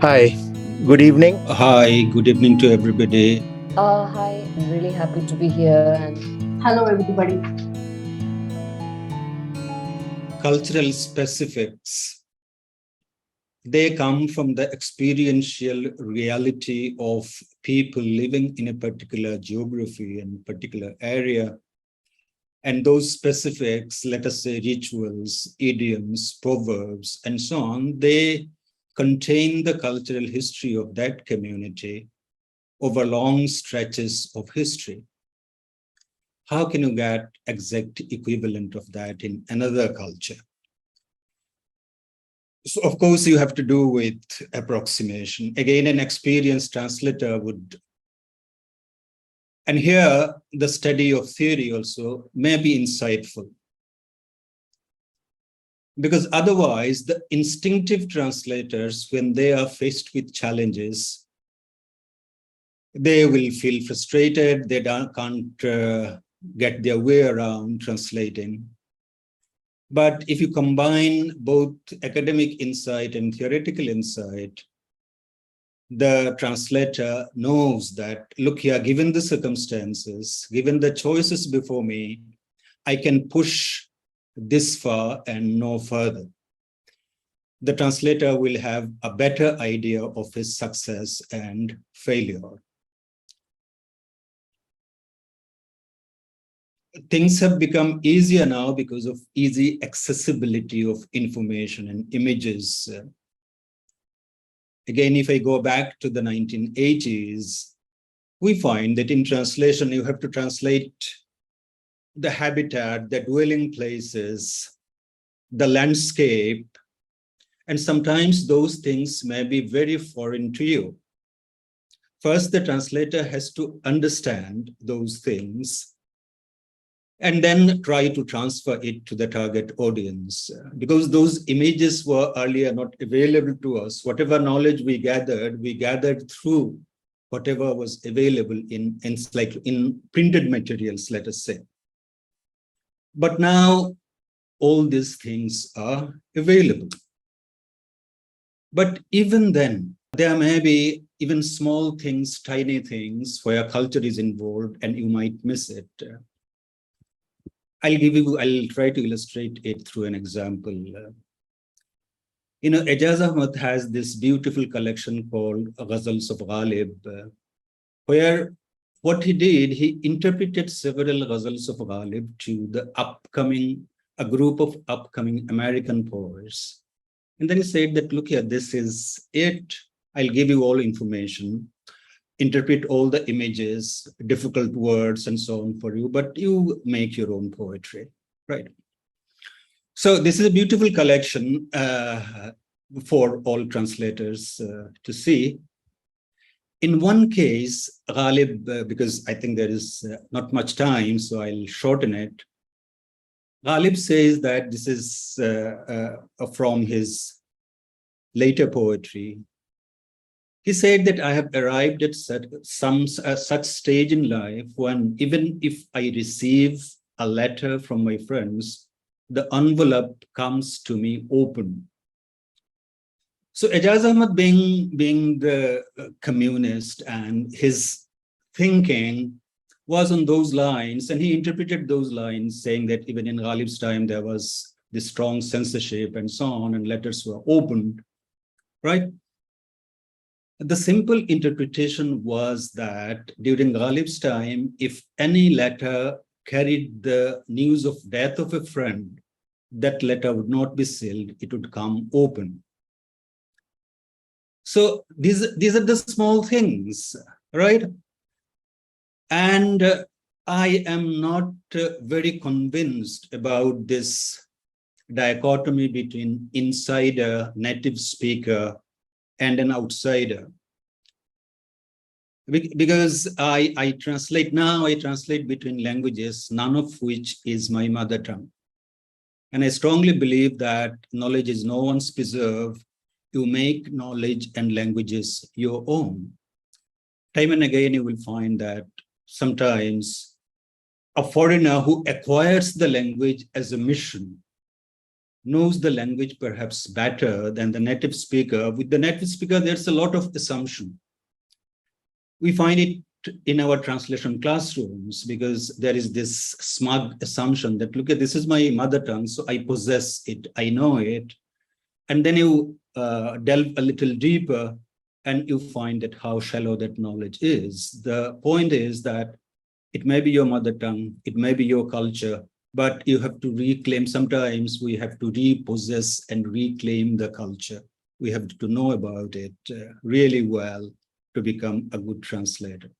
Hi, good evening. Hi, good evening to everybody. Hi, I'm really happy to be here. And Hello, everybody. Cultural specifics, they come from the experiential reality of people living in a particular geography and particular area. And those specifics, let us say rituals, idioms, proverbs, and so on, they contain the cultural history of that community over long stretches of history. How can you get exact equivalent of that in another culture? So of course, you have to do with approximation. Again, an experienced translator would, and here the study of theory also may be insightful. Because otherwise, the instinctive translators, when they are faced with challenges, they will feel frustrated, they can't get their way around translating. But if you combine both academic insight and theoretical insight, the translator knows that, look here, given the circumstances, given the choices before me, I can push this far and no further. The translator will have a better idea of his success and failure. Things have become easier now because of easy accessibility of information and images. Again, if I go back to the 1980s, we find that in translation, you have to translate the habitat, the dwelling places, the landscape, and sometimes those things may be very foreign to you. First, the translator has to understand those things and then try to transfer it to the target audience. Because those images were earlier not available to us. Whatever knowledge we gathered through whatever was available in printed materials, let us say. But now all these things are available. But even then, there may be even small things, tiny things where culture is involved and you might miss it. I'll try to illustrate it through an example. Ejaz Ahmad has this beautiful collection called Ghazals of Ghalib, where what he did, he interpreted several Ghazals of Ghalib to a group of upcoming American poets. And then he said that, look here, this is it. I'll give you all information, interpret all the images, difficult words, and so on for you, but you make your own poetry, right? So this is a beautiful collection for all translators to see. In one case, Ghalib, because I think there is not much time, so I'll shorten it. Ghalib says that this is from his later poetry. He said that I have arrived at such stage in life when even if I receive a letter from my friends, the envelope comes to me open. So Ejaz Ahmad being the communist, and his thinking was on those lines, and he interpreted those lines saying that even in Ghalib's time, there was this strong censorship and so on, and letters were opened, right? The simple interpretation was that during Ghalib's time, if any letter carried the news of death of a friend, that letter would not be sealed, it would come open. So these are the small things, right? And I am not very convinced about this dichotomy between insider, native speaker, and an outsider. Because I translate between languages, none of which is my mother tongue. And I strongly believe that knowledge is no one's preserve. You make knowledge and languages your own. Time and again, you will find that sometimes a foreigner who acquires the language as a mission knows the language perhaps better than the native speaker. With the native speaker, there's a lot of assumption. We find it in our translation classrooms because there is this smug assumption that, look, this is my mother tongue, so I possess it, I know it. And then you delve a little deeper and you find that how shallow that knowledge is. The point is that it may be your mother tongue, it may be your culture, but you have to reclaim. Sometimes we have to repossess and reclaim the culture. We have to know about it really well to become a good translator.